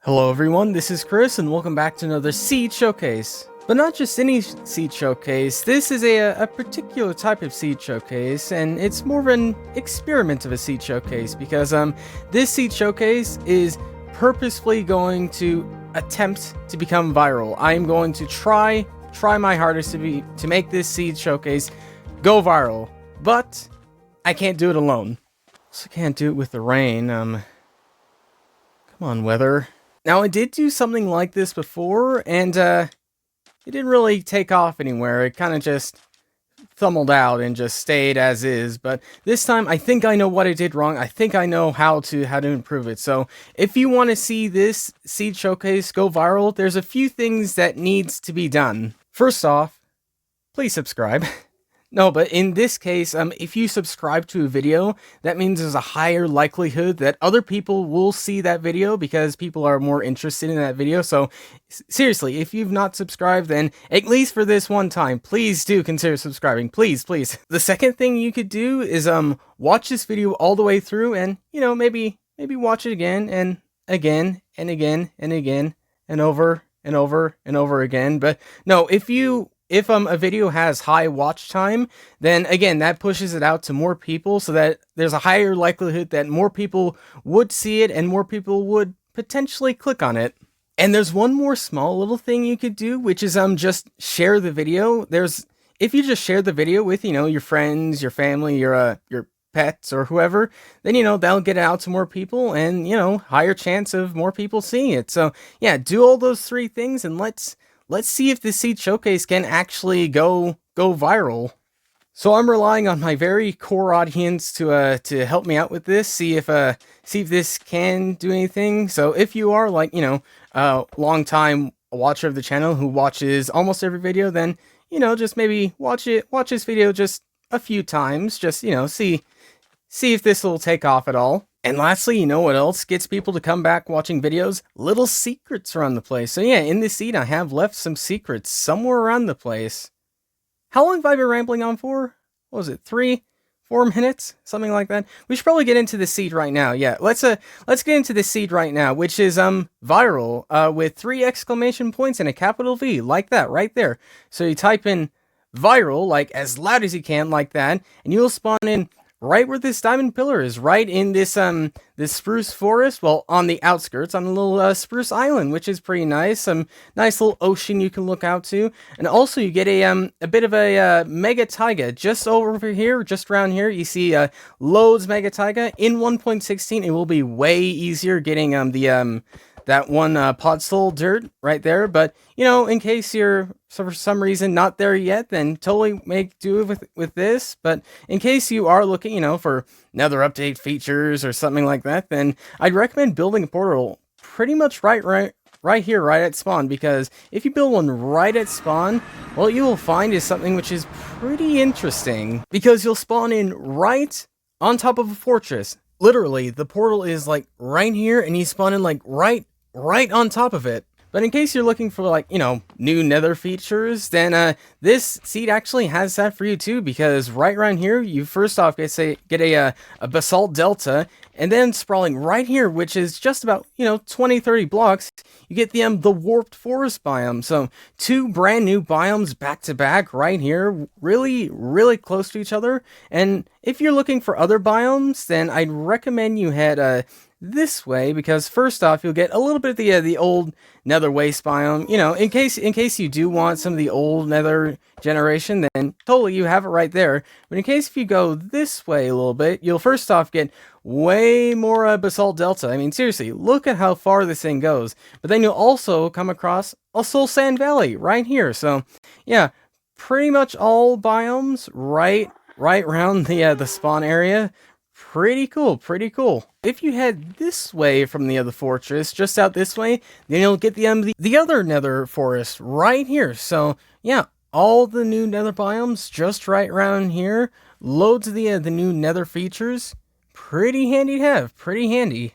Hello everyone, this is Chris and welcome back to another seed showcase. But not just any seed showcase, this is a particular type of seed showcase, and it's more of an experiment of a seed showcase because this seed showcase is purposefully going to attempt to become viral. I am going to try my hardest to make this seed showcase go viral, but I can't do it alone. Also can't do it with the rain. Come on, weather. Now, I did do something like this before, and it didn't really take off anywhere. It kind of just thumbled out and just stayed as is. But this time, I think I know what I did wrong. I think I know how to improve it. So, if you want to see this seed showcase go viral, there's a few things that needs to be done. First off, please subscribe. No, but in this case, if you subscribe to a video, that means there's a higher likelihood that other people will see that video because people are more interested in that video. So, seriously, if you've not subscribed, then at least for this one time, please do consider subscribing. Please, please. The second thing you could do is watch this video all the way through and, maybe watch it again and again and again and again and over and over and over again. But no, if a video has high watch time, then again, that pushes it out to more people so that there's a higher likelihood that more people would see it and more people would potentially click on it. And there's one more small little thing you could do, which is just share the video. If you just share the video with, your friends, your family, your pets or whoever, then, that'll get it out to more people and, higher chance of more people seeing it. So yeah, do all those three things and let's see if this seed showcase can actually go viral. So I'm relying on my very core audience to help me out with this. See if this can do anything. So if you are a long time watcher of the channel who watches almost every video, then just maybe watch this video just a few times. Just see if this will take off at all. And lastly, you know what else gets people to come back watching videos? Little secrets around the place. So yeah, in this seed, I have left some secrets somewhere around the place. How long have I been rambling on for? What was it, 3-4 minutes? Something like that? We should probably get into the seed right now. Yeah, let's get into the seed right now, which is viral, with 3 exclamation points and a capital V, like that, right there. So you type in viral, like as loud as you can, like that, and you'll spawn in right where this diamond pillar is, right in this this spruce forest. Well, on the outskirts, on a little spruce island, which is pretty nice. Some nice little ocean you can look out to, and also you get a bit of a mega taiga just over here, just around here. You see loads mega taiga in 1.16. It will be way easier getting that one pod soul dirt right there. But in case you're for some reason not there yet, then totally make do with this. But in case you are looking, for nether update features or something like that, then I'd recommend building a portal pretty much right here, right at spawn. Because if you build one right at spawn, what you will find is something which is pretty interesting. Because you'll spawn in right on top of a fortress. Literally, the portal is like right here, and you spawn in like right on top of it. But in case you're looking for new nether features, then this seed actually has that for you too, because right around here, you first off get a basalt delta, and then sprawling right here, which is just about 20-30 blocks, you get the warped forest biome. So 2 brand new biomes back to back right here, really close to each other. And if you're looking for other biomes, then I'd recommend you head this way, because first off, you'll get a little bit of the old nether waste biome. In case you do want some of the old nether generation, then totally you have it right there. But in case if you go this way a little bit, you'll first off get way more basalt delta. I mean, seriously, look at how far this thing goes. But then you'll also come across a soul sand valley right here. So yeah, pretty much all biomes right around the spawn area. Pretty cool. If you head this way from the other fortress, just out this way, then you'll get the other nether forest right here. So yeah, all the new nether biomes just right around here. Loads of the new nether features. Pretty handy to have, pretty handy.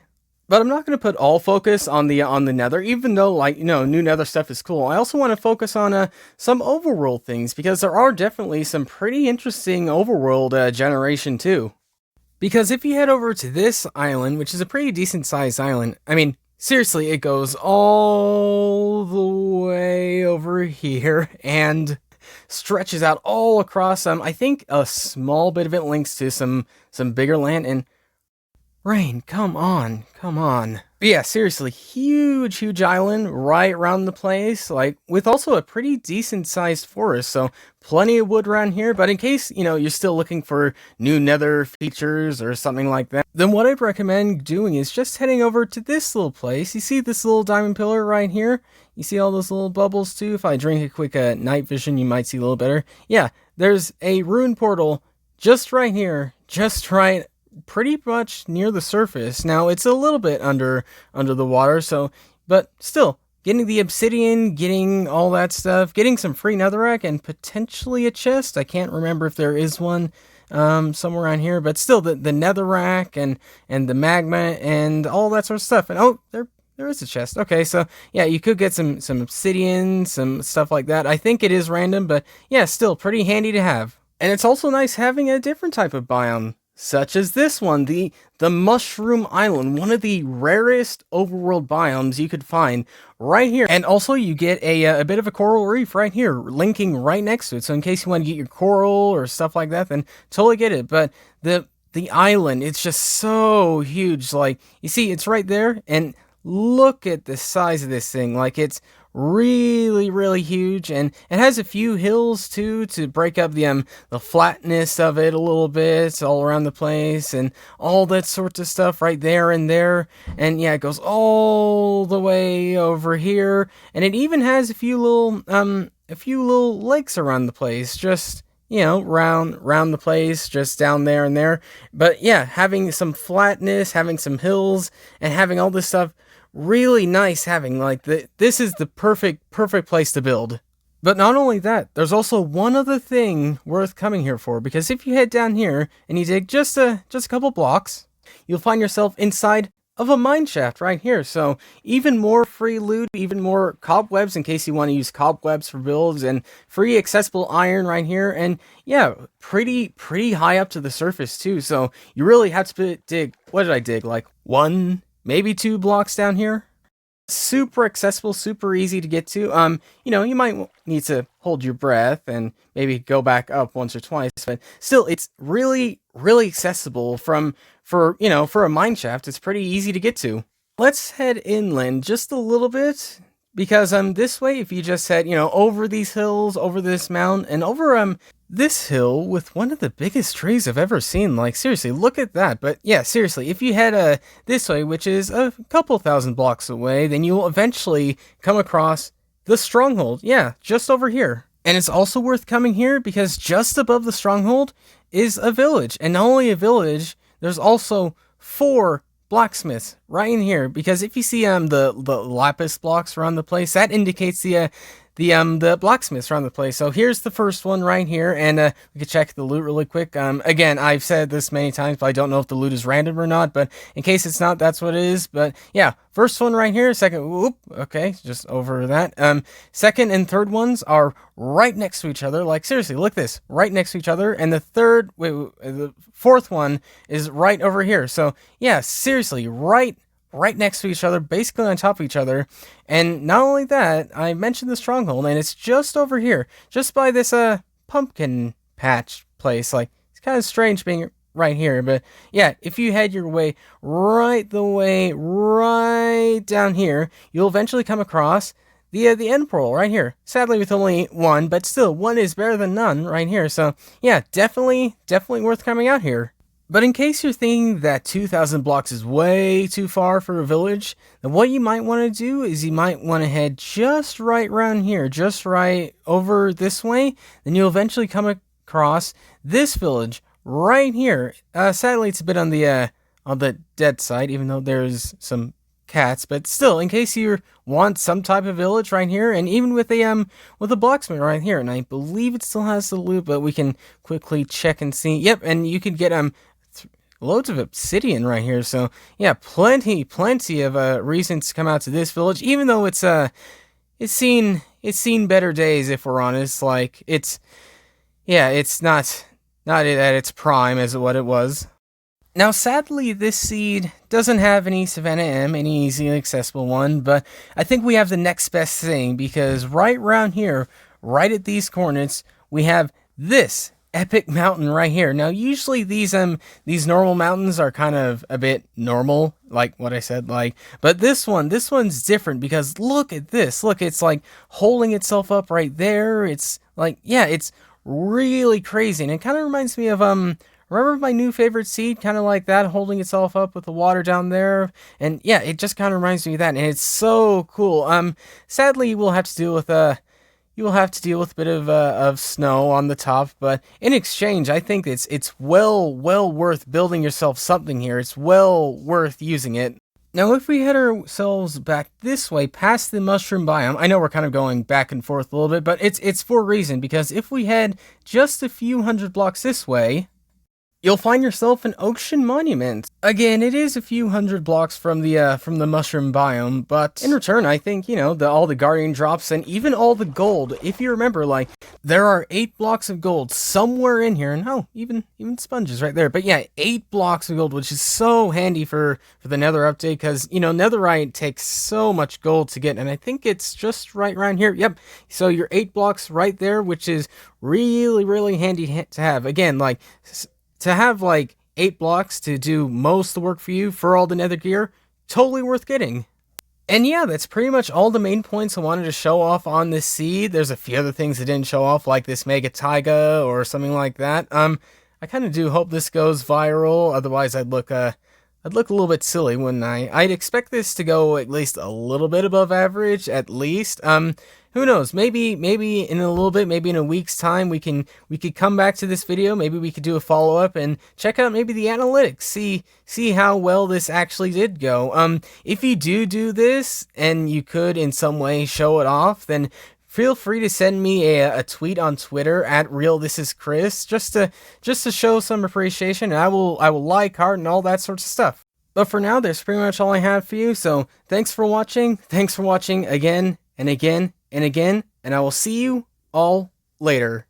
But I'm not going to put all focus on the nether, even though new nether stuff is cool. I also want to focus on some overworld things, because there are definitely some pretty interesting overworld generation too. Because if you head over to this island, which is a pretty decent sized island, I mean, Seriously, it goes all the way over here and stretches out all across I think a small bit of it links to some bigger land. And Rain, come on, come on. But yeah, seriously, huge island right around the place, like with also a pretty decent sized forest, so plenty of wood around here. But in case, you're still looking for new nether features or something like that, then what I'd recommend doing is just heading over to this little place. You see this little diamond pillar right here? You see all those little bubbles too? If I drink a quick night vision, you might see a little better. Yeah, there's a rune portal just right here, just right pretty much near the surface. Now it's a little bit under the water, so but still getting the obsidian, getting all that stuff, getting some free netherrack and potentially a chest. I can't remember if there is one somewhere around here, but still the netherrack and the magma and all that sort of stuff. And oh, there is a chest. Okay, so yeah, you could get some obsidian, some stuff like that. I think it is random, but yeah, still pretty handy to have. And it's also nice having a different type of biome, such as this one, the Mushroom Island, one of the rarest overworld biomes you could find right here. And also you get a bit of a coral reef right here, linking right next to it. So in case you want to get your coral or stuff like that, then totally get it. But the island, it's just so huge. Like, you see, it's right there, and look at the size of this thing. Like, it's really huge, and it has a few hills too to break up the flatness of it a little bit all around the place, and all that sort of stuff right there and there. And yeah, it goes all the way over here, and it even has a few little lakes around the place, just round the place, just down there and there. But yeah, having some flatness, having some hills, and having all this stuff, really nice having, like, this is the perfect place to build. But not only that, there's also one other thing worth coming here for, because if you head down here and you dig just a couple blocks, you'll find yourself inside of a mine shaft right here. So even more free loot, even more cobwebs in case you want to use cobwebs for builds, and free accessible iron right here. And yeah, pretty high up to the surface too. So you really have to dig, what did I dig, like one, maybe 2 blocks down here. Super accessible, super easy to get to. You might need to hold your breath and maybe go back up once or twice, but still, it's really accessible for a mine shaft. It's pretty easy to get to. Let's head inland just a little bit, because this way, if you just head over these hills, over this mountain, and over this hill with one of the biggest trees I've ever seen. Like, seriously, look at that. But yeah, seriously, if you head this way, which is a couple thousand blocks away, then you'll eventually come across the stronghold. Yeah, just over here. And it's also worth coming here because just above the stronghold is a village. And not only a village, there's also 4 blacksmiths right in here. Because if you see the lapis blocks around the place, that indicates the blacksmiths around the place. So here's the first one right here, and we can check the loot really quick. Again, I've said this many times, but I don't know if the loot is random or not, but in case it's not, that's what it is. But yeah, first one right here, second, whoop, okay, just over that. Second and third ones are right next to each other. Like, seriously, look at this, right next to each other. And the the fourth one is right over here. So yeah, seriously, right next to each other, basically on top of each other. And not only that, I mentioned the stronghold, and it's just over here, just by this pumpkin patch place. Like, it's kind of strange being right here, but yeah, if you head your way right down here, you'll eventually come across the end portal right here. Sadly, with only one, but still, one is better than none right here. So yeah, definitely worth coming out here. But in case you're thinking that 2,000 blocks is way too far for a village, then what you might want to do is you might want to head just right around here, just right over this way. Then you'll eventually come across this village right here. Sadly, it's a bit on the dead side, even though there's some cats. But still, in case you want some type of village right here, and even with a blacksmith right here, and I believe it still has the loot, but we can quickly check and see. Yep, and you can get loads of obsidian right here. So yeah, plenty of reasons to come out to this village, even though it's seen better days, if we're honest. Like, it's not at its prime as what it was. Now, sadly, this seed doesn't have any Savannah M, any easily accessible one, but I think we have the next best thing, because right around here, right at these coordinates, we have this epic mountain right here. Now, usually these normal mountains are kind of a bit normal, like what I said, but this one's different, because look at this. Look, it's like holding itself up right there. It's like, yeah, it's really crazy, and it kind of reminds me of remember my new favorite seed, kind of like that, holding itself up with the water down there, and yeah, it just kind of reminds me of that, and it's so cool. Sadly, you will have to deal with a bit of snow on the top, but in exchange, I think it's well worth building yourself something here. It's well worth using it. Now, if we head ourselves back this way, past the mushroom biome, I know we're kind of going back and forth a little bit, but it's for a reason, because if we head just a few hundred blocks this way, you'll find yourself an ocean monument. Again, it is a few hundred blocks from the mushroom biome, but in return, I think, all the guardian drops and even all the gold. If you remember, like, there are 8 blocks of gold somewhere in here, and even sponges right there. But yeah, 8 blocks of gold, which is so handy for the Nether update, because netherite takes so much gold to get, and I think it's just right around here. Yep. So your 8 blocks right there, which is really handy to have. Again, like, to have like 8 blocks to do most of the work for you for all the nether gear, totally worth getting. And yeah, that's pretty much all the main points I wanted to show off on this seed. There's a few other things that didn't show off, like this mega taiga or something like that. I kind of do hope this goes viral, otherwise I'd look a little bit silly, wouldn't I? I'd expect this to go at least a little bit above average, at least. Who knows? Maybe in a little bit, maybe in a week's time, we could come back to this video. Maybe we could do a follow up and check out maybe the analytics, see how well this actually did go. If you do this and you could in some way show it off, then feel free to send me a tweet on Twitter at RealThisIsChris, just to show some appreciation, and I will like, heart, and all that sorts of stuff. But for now, that's pretty much all I have for you. So thanks for watching. Thanks for watching again and again and again, and I will see you all later.